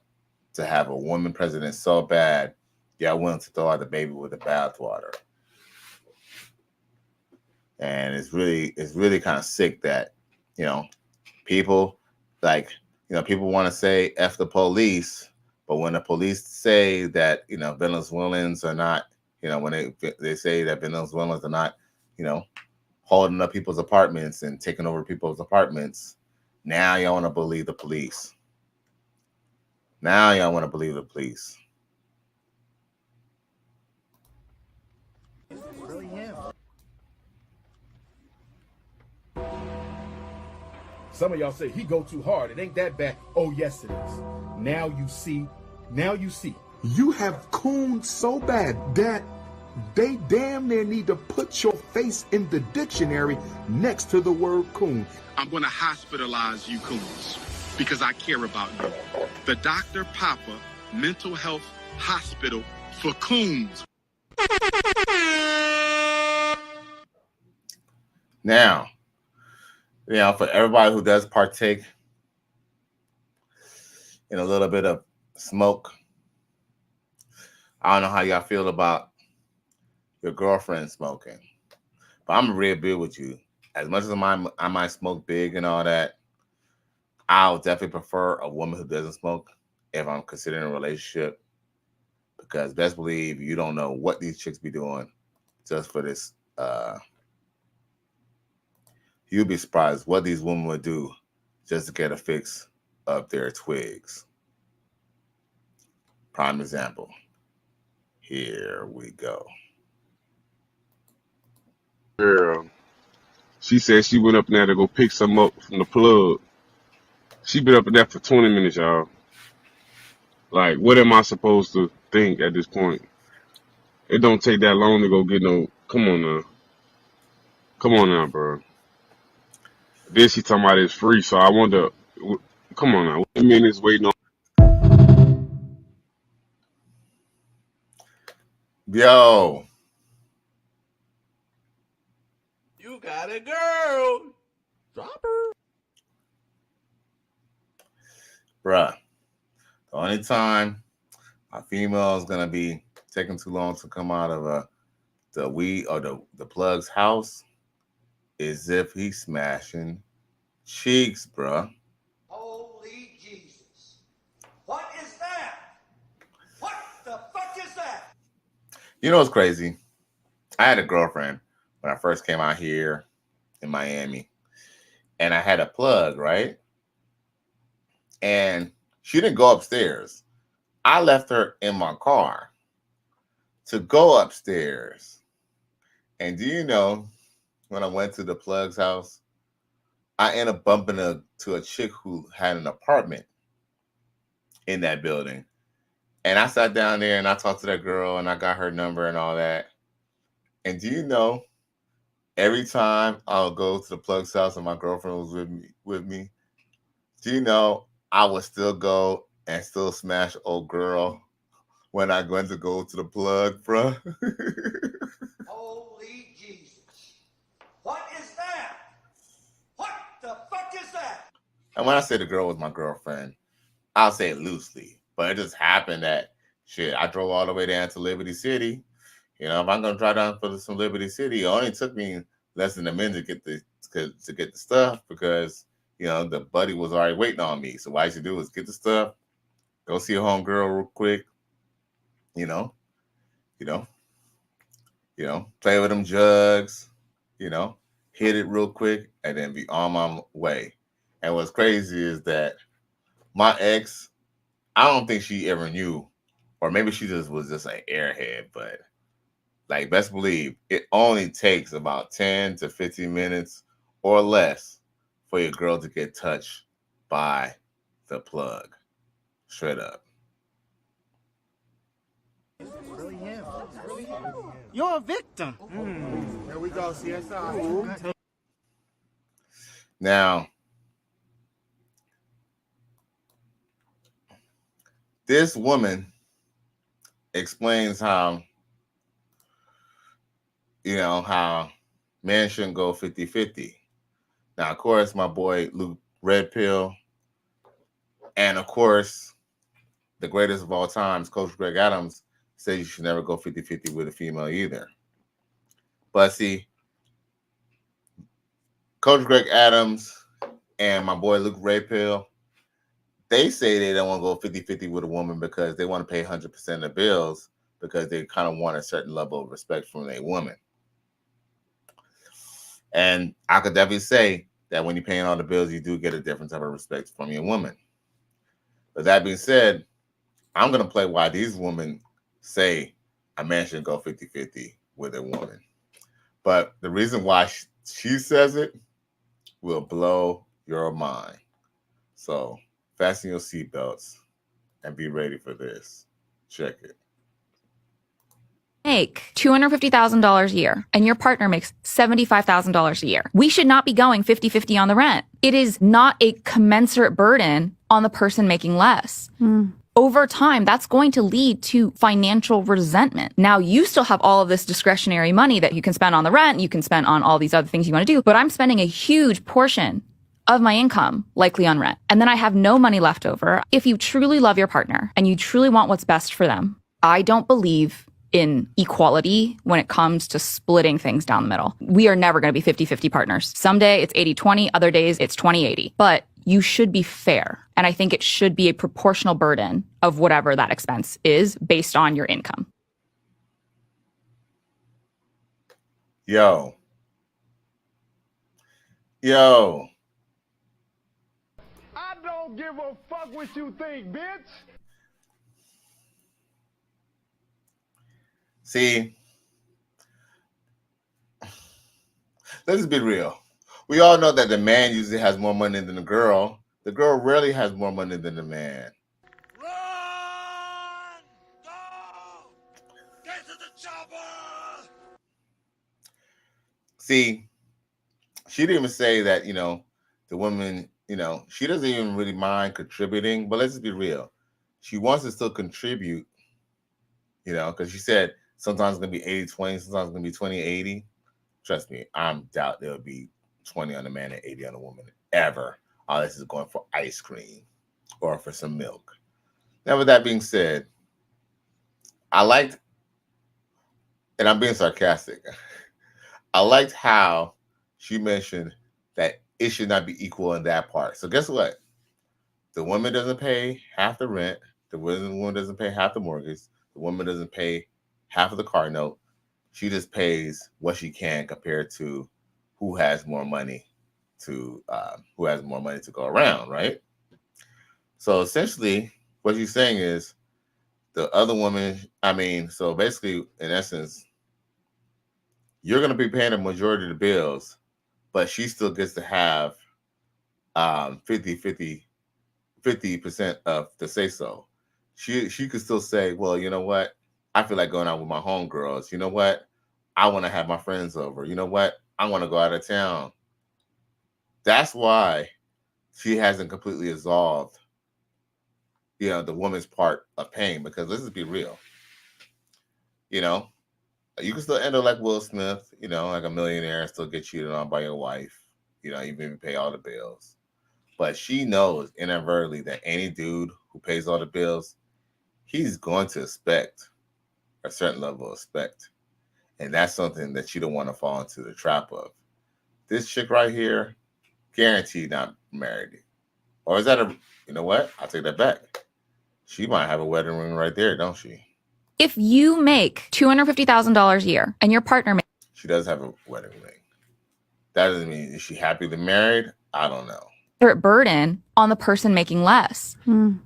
to have a woman president so bad, y'all willing to throw out the baby with the bathwater. And it's really kind of sick that, people people want to say F the police, but when the police say that, Venezuelans are not, when they say that Venezuelans are not, holding up people's apartments and taking over people's apartments, now y'all want to believe the police. Now y'all want to believe the police. Really him. Some of y'all say he go too hard. It ain't that bad. Oh, yes, it is. Now you see. You have cooned so bad that they damn near need to put your face in the dictionary next to the word coon. I'm going to hospitalize you coons because I care about you. The Dr. Papa Mental Health Hospital for Coons. Now, for everybody who does partake in a little bit of smoke, I don't know how y'all feel about your girlfriend smoking, but I'm real big with you. As much as I might smoke big and all that, I'll definitely prefer a woman who doesn't smoke if I'm considering a relationship, because best believe you don't know what these chicks be doing just for this. You'd be surprised what these women would do just to get a fix of their twigs. Prime example. Here we go. Girl, she said she went up there to go pick some up from the plug. She been up there for 20 minutes, y'all. Like, what am I supposed to think at this point? It don't take that long to go get no. Come on now, bro. Then she talking about it's free, so I wonder. Come on now, what minutes waiting on? Yo. You got a girl. Drop her. Bruh, the only time a female is gonna be taking too long to come out of the weed or the plug's house is if he's smashing cheeks, bruh. Holy Jesus. What is that? What the fuck is that? You know what's crazy? I had a girlfriend when I first came out here in Miami, and I had a plug, right? And she didn't go upstairs. I left her in my car to go upstairs. And do you know, when I went to the plug's house, I ended up bumping to a chick who had an apartment in that building. And I sat down there and I talked to that girl and I got her number and all that. And do you know, every time I'll go to the plug's house and my girlfriend was with me, do you know, I would still go and still smash old girl when I went to go to the plug, bro. Holy Jesus. What is that? What the fuck is that? And when I say the girl was my girlfriend, I'll say it loosely. But it just happened that, I drove all the way down to Liberty City. If I'm going to drive down for some Liberty City, it only took me less than a minute to get the stuff because, the buddy was already waiting on me. So what I should do is get the stuff, go see a homegirl real quick, play with them jugs, hit it real quick, and then be on my way. And what's crazy is that my ex, I don't think she ever knew, or maybe she was just an airhead, but like, best believe it only takes about 10 to 15 minutes or less for your girl to get touched by the plug. Straight up. You're a victim. There we go, CSI. Now, this woman explains how, how men shouldn't go 50-50. Now, of course, my boy Luke Red Pill, and of course, the greatest of all times, Coach Greg Adams, says you should never go 50-50 with a female either. But see, Coach Greg Adams and my boy Luke Red Pill, they say they don't want to go 50-50 with a woman because they want to pay 100% of the bills because they kind of want a certain level of respect from a woman. And I could definitely say that when you're paying all the bills, you do get a different type of respect from your woman. But that being said, I'm going to play why these women say a man should go 50-50 with a woman. But the reason why she says it will blow your mind. So fasten your seatbelts and be ready for this. Check it. Make $250,000 a year and your partner makes $75,000 a year. We should not be going 50-50 on the rent. It is not a commensurate burden on the person making less. Over time, that's going to lead to financial resentment. Now, you still have all of this discretionary money that you can spend on the rent, you can spend on all these other things you want to do, but I'm spending a huge portion of my income likely on rent. And then I have no money left over. If you truly love your partner and you truly want what's best for them, I don't believe in equality when it comes to splitting things down the middle. We are never going to be 50-50 partners. Someday it's 80-20, other days it's 20-80. But you should be fair. And I think it should be a proportional burden of whatever that expense is based on your income. Yo. I don't give a fuck what you think, bitch. See, let's just be real. We all know that the man usually has more money than the girl. The girl rarely has more money than the man. Run! Go! Get to the chopper! See, she didn't even say that, the woman, she doesn't even really mind contributing, but let's just be real. She wants to still contribute, because she said sometimes it's going to be 80-20, sometimes it's going to be 20-80. Trust me, I doubt there'll be 20 on the man and 80 on the woman ever. All this is going for ice cream or for some milk. Now, with that being said, I liked, and I'm being sarcastic, I liked how she mentioned that it should not be equal in that part. So guess what? The woman doesn't pay half the rent. The woman doesn't pay half the mortgage. The woman doesn't pay half of the car note. She just pays what she can compared to who has more money to go around, right? So essentially, what you're saying is the other woman. So basically, in essence, you're going to be paying the majority of the bills, but she still gets to have 50% of the say so. She could still say, well, you know what? I feel like going out with my homegirls. You know what? I want to have my friends over. You know what? I want to go out of town. That's why she hasn't completely absolved, the woman's part of paying. Because let's just be real. You can still end up like Will Smith, like a millionaire and still get cheated on by your wife, even if you pay all the bills. But she knows inadvertently that any dude who pays all the bills, he's going to expect a certain level of respect. And that's something that you don't want to fall into the trap of. This chick right here, guaranteed not married. Or is that you know what? I'll take that back. She might have a wedding ring right there, don't she? If you make $250,000 a year and your partner makes... She does have a wedding ring. That doesn't mean, is she happy to married? I don't know. burden on the person making less.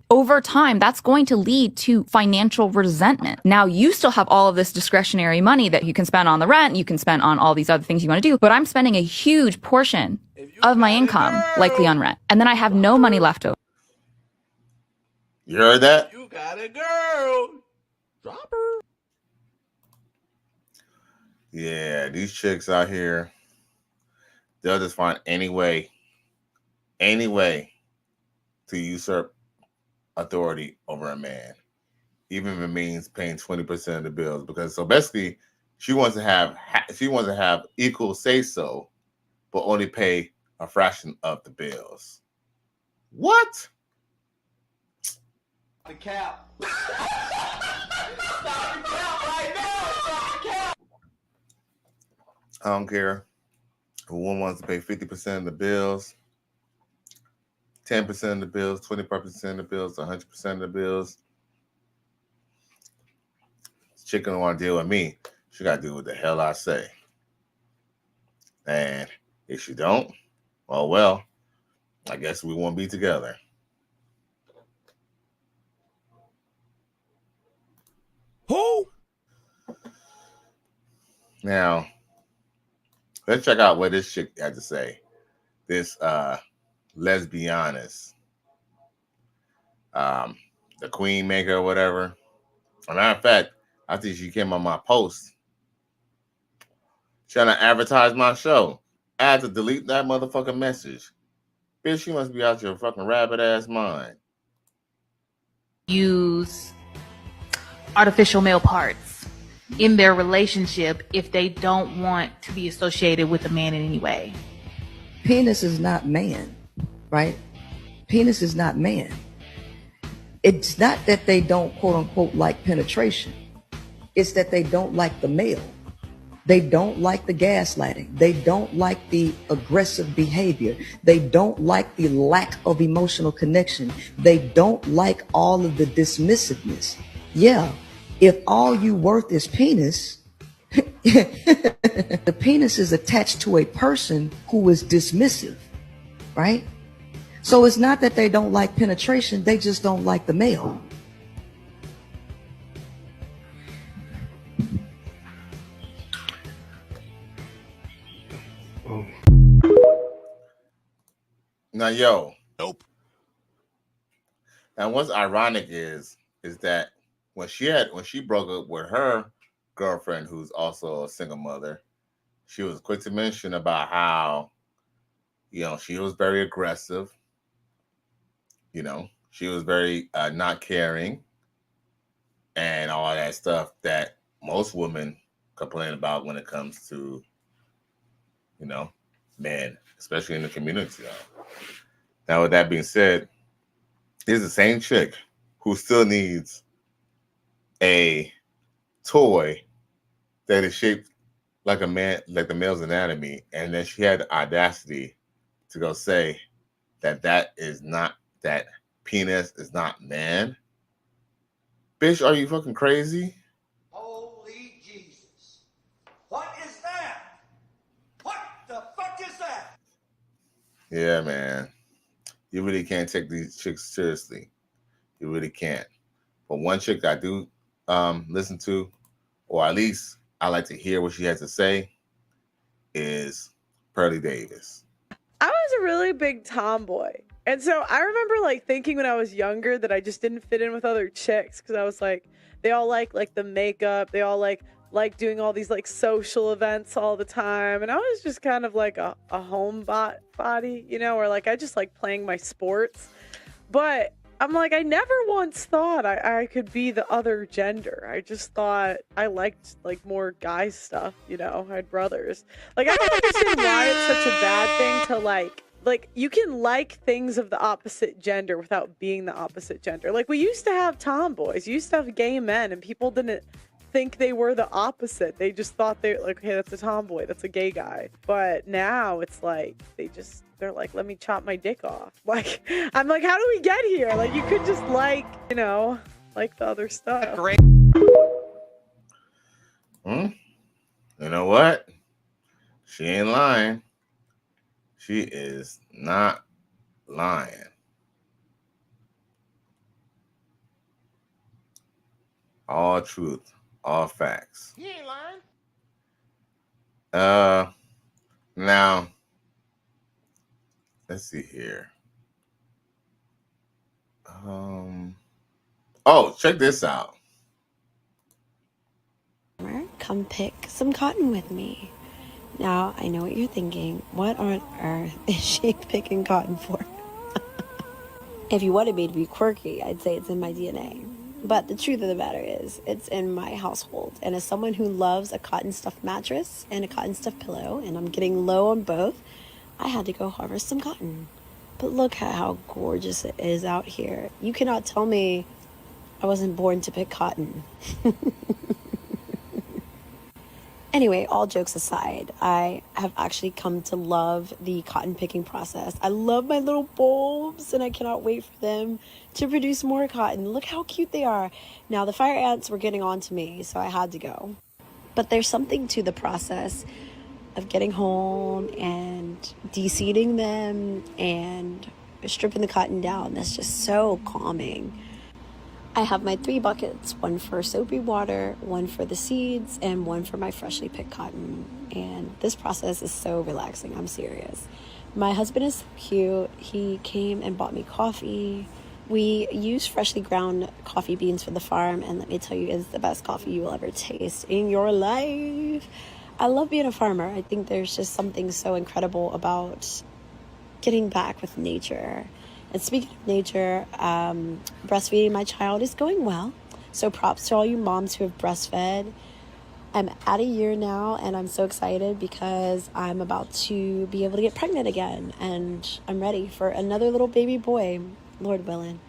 Over time, that's going to lead to financial resentment. Now, you still have all of this discretionary money that you can spend on the rent, you can spend on all these other things you want to do, but I'm spending a huge portion of my income likely on rent. And then I have no money left over. You heard that? You got a girl. Drop her. Yeah, these chicks out here, they'll just find any way to usurp authority over a man, even if it means paying 20% of the bills. Because so basically, she wants to have equal say so, but only pay a fraction of the bills. What? The cap. Stop the cap right now. Stop the cap. I don't care if one wants to pay 50% of the bills, 10% of the bills, 25% of the bills, 100% of the bills. Chick don't want to deal with me. She got to do what the hell I say. And if she don't, well, I guess we won't be together. Who? Now, let's check out what this chick had to say. This lesbianist, the queen maker or whatever. As a matter of fact, I think she came on my post trying to advertise my show. I had to delete that motherfucking message. Bitch, you must be out your fucking rabbit ass mind. Use artificial male parts in their relationship if they don't want to be associated with a man in any way. Penis is not man, right? Penis is not man. It's not that they don't, quote unquote, like penetration. It's that they don't like the male. They don't like the gaslighting. They don't like the aggressive behavior. They don't like the lack of emotional connection. They don't like all of the dismissiveness. Yeah, if all you worth is penis, the penis is attached to a person who is dismissive, right? So it's not that they don't like penetration, they just don't like the male. Now, nope. Now, what's ironic is that when she broke up with her girlfriend, who's also a single mother, she was quick to mention about how, she was very aggressive. She was very not caring, and all that stuff that most women complain about when it comes to, men, especially in the community. Now, with that being said, here's the same chick who still needs a toy that is shaped like a man, like the male's anatomy, and then she had the audacity to go say that penis is not man. Bitch, are you fucking crazy? Holy Jesus. What is that? What the fuck is that? Yeah, man. You really can't take these chicks seriously. You really can't. But one chick I do listen to, or at least I like to hear what she has to say, is Pearly Davis. I was a really big tomboy. And so I remember thinking when I was younger that I just didn't fit in with other chicks because I was they all like the makeup, they all like doing all these social events all the time, and I was just kind of like a homebody, or I just like playing my sports. But I'm I never once thought I could be the other gender. I just thought I liked more guy stuff, I had brothers. I don't understand why it's such a bad thing to you can like things of the opposite gender without being the opposite gender. We used to have tomboys, you used to have gay men, and people didn't think they were the opposite. They just thought hey, that's a tomboy, that's a gay guy. But now it's they're let me chop my dick off. I'm how do we get here? You could just like the other stuff. Great. You know what? She ain't lying. She is not lying. All truth, all facts. He ain't lying. Now, let's see here. Oh, check this out. come pick some cotton with me. Now, I know what you're thinking. What on earth is she picking cotton for? If you wanted me to be quirky, I'd say it's in my DNA. But the truth of the matter is, it's in my household. And as someone who loves a cotton stuffed mattress and a cotton stuffed pillow, and I'm getting low on both, I had to go harvest some cotton. But look at how gorgeous it is out here. You cannot tell me I wasn't born to pick cotton. Anyway, all jokes aside, I have actually come to love the cotton picking process. I love my little bulbs, and I cannot wait for them to produce more cotton. Look how cute they are. Now, the fire ants were getting on to me, so I had to go. But there's something to the process of getting home and de-seeding them and stripping the cotton down. That's just so calming. I have my 3 buckets, one for soapy water, one for the seeds, and one for my freshly picked cotton. And this process is so relaxing, I'm serious. My husband is so cute. He came and bought me coffee. We use freshly ground coffee beans for the farm, and let me tell you, it's the best coffee you will ever taste in your life. I love being a farmer. I think there's just something so incredible about getting back with nature. And speaking of nature, breastfeeding my child is going well. So props to all you moms who have breastfed. I'm at a year now, and I'm so excited because I'm about to be able to get pregnant again. And I'm ready for another little baby boy, Lord willing.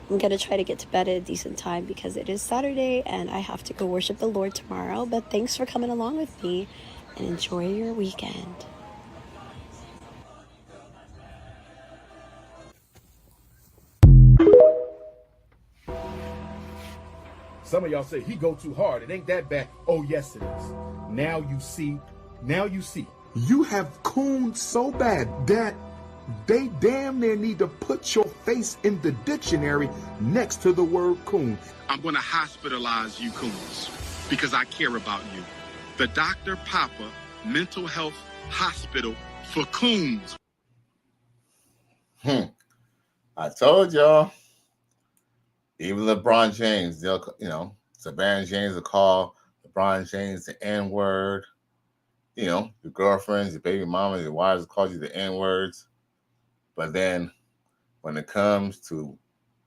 I'm going to try to get to bed at a decent time because it is Saturday and I have to go worship the Lord tomorrow. But thanks for coming along with me, and enjoy your weekend. Some of y'all say he go too hard. It ain't that bad. Oh, yes, it is. Now you see. Now you see. You have cooned so bad that they damn near need to put your face in the dictionary next to the word coon. I'm going to hospitalize you coons because I care about you. The Dr. Papa Mental Health Hospital for Coons. I told y'all. Even LeBron James, they'll, LeBron James will call LeBron James the N-word. Your girlfriends, your baby mamas, your wives will call you the N-words. But then when it comes to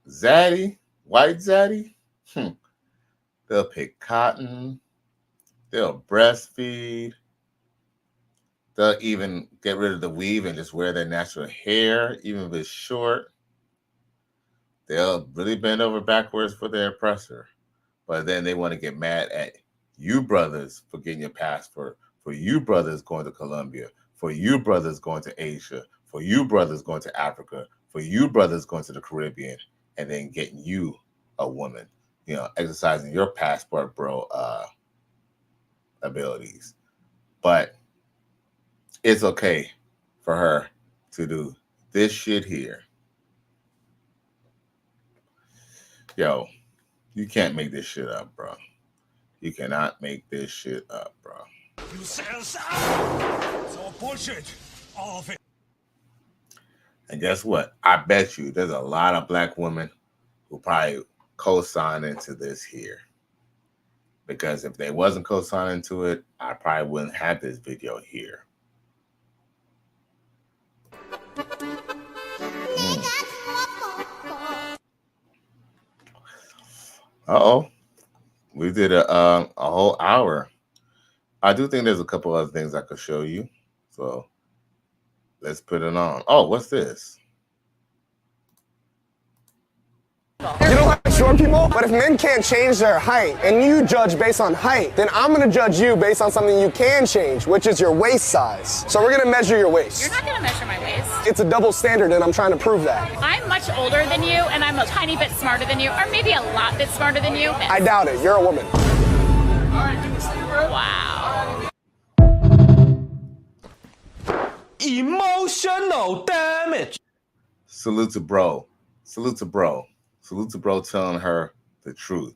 Zaddy, white Zaddy, they'll pick cotton. They'll breastfeed. They'll even get rid of the weave and just wear their natural hair, even if it's short. They'll really bend over backwards for their oppressor. But then they want to get mad at you brothers for getting your passport, for you brothers going to Colombia, for you brothers going to Asia, for you brothers going to Africa, for you brothers going to the Caribbean, and then getting you a woman, exercising your passport bro abilities. But it's okay for her to do this shit here. Yo, you can't make this shit up, bro. You cannot make this shit up, bro. You sense it's all bullshit. All of it. And guess what? I bet you there's a lot of black women who probably co-sign into this here. Because if they wasn't co-signing to it, I probably wouldn't have this video here. Uh-oh. We did a whole hour. I do think there's a couple other things I could show you. So let's put it on. Oh, what's this? You don't like short people? But if men can't change their height and you judge based on height, then I'm going to judge you based on something you can change, which is your waist size. So we're going to measure your waist. You're not going to measure my waist. It's a double standard, and I'm trying to prove that. I'm much older than you, and I'm a tiny bit smarter than you, or maybe a lot bit smarter than you. I doubt it. You're a woman. Wow. Emotional damage. Salute to bro. Salute to bro. Salute to bro telling her the truth.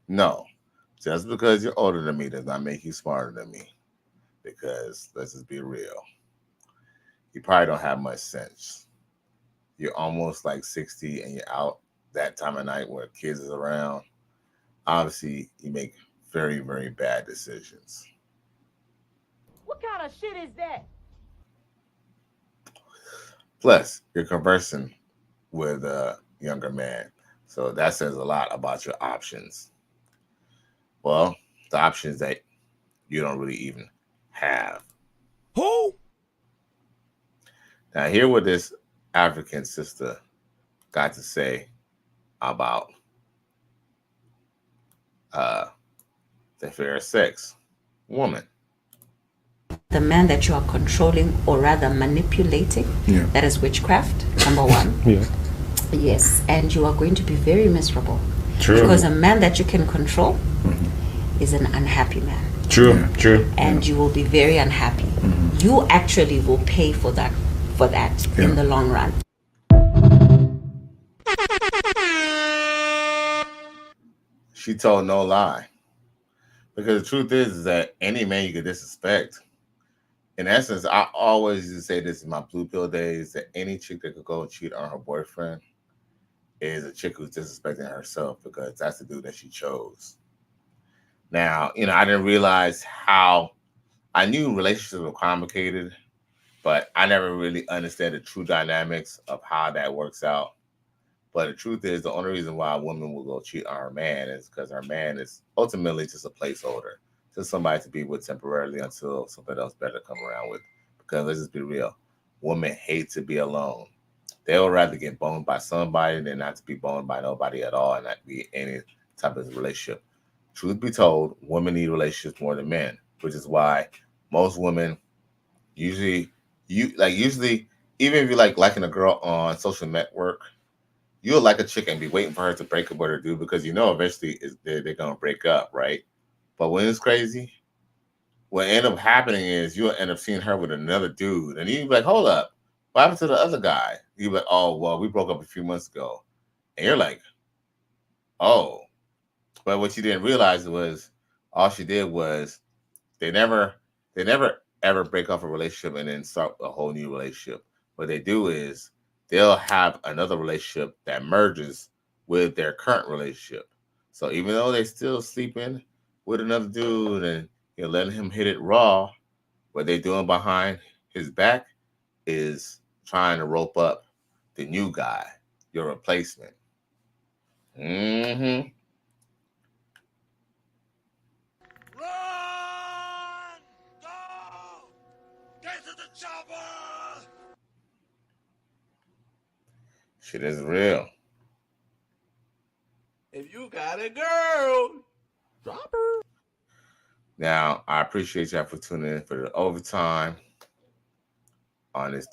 No, just because you're older than me does not make you smarter than me. Because let's just be real. You probably don't have much sense. You're almost like 60 and you're out that time of night where kids is around. Obviously, you make very, very bad decisions. What kind of shit is that? Plus, you're conversing with a younger man. So that says a lot about your options. Well, the options that you don't really even have. Who? Now, hear what this African sister got to say about the fair sex woman. The man that you are controlling or rather manipulating, that is witchcraft, number one. Yeah. Yes, and you are going to be very miserable. True. Because a man that you can control is an unhappy man. True, true. And you will be very unhappy. You actually will pay for that in the long run. She told no lie. Because the truth is that any man you could disrespect, in essence, I always used to say this in my blue pill days, that any chick that could go and cheat on her boyfriend is a chick who's disrespecting herself, because that's the dude that she chose. Now, I didn't realize I knew relationships were complicated, but I never really understood the true dynamics of how that works out. But the truth is, the only reason why a woman will go cheat on her man is because her man is ultimately just a placeholder, just somebody to be with temporarily until something else better come around with. Because let's just be real, women hate to be alone. They would rather get boned by somebody than not to be boned by nobody at all and not be in any type of relationship. Truth be told, women need relationships more than men, which is why most women usually, even if you liking a girl on social network, you'll like a chick and be waiting for her to break up with her dude, because eventually they're going to break up, right? But when it's crazy, what end up happening is you'll end up seeing her with another dude, and you'll be like, hold up, what happened to the other guy? You'll be like, oh, well, we broke up a few months ago. And you're like, oh. But what you didn't realize was all she did was they never ever break off a relationship and then start a whole new relationship. What they do is they'll have another relationship that merges with their current relationship. So even though they're still sleeping with another dude and letting him hit it raw, what they're doing behind his back is trying to rope up the new guy, your replacement. Mm-hmm. Run! Go! Get to the chopper! Shit is real. If you got a girl, drop her. Now, I appreciate y'all for tuning in for the overtime on this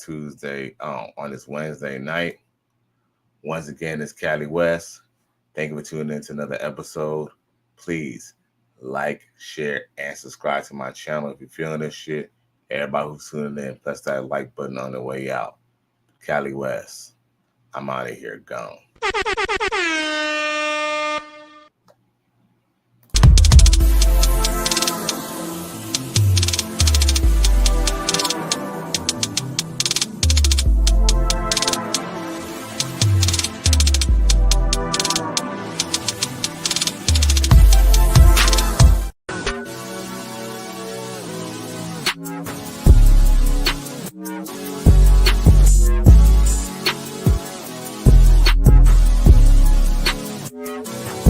Wednesday night. Once again, it's Cali West. Thank you for tuning in to another episode. Please like, share, and subscribe to my channel if you're feeling this shit. Everybody who's tuning in, press that like button on the way out. Cali West. I'm out of here. Gone.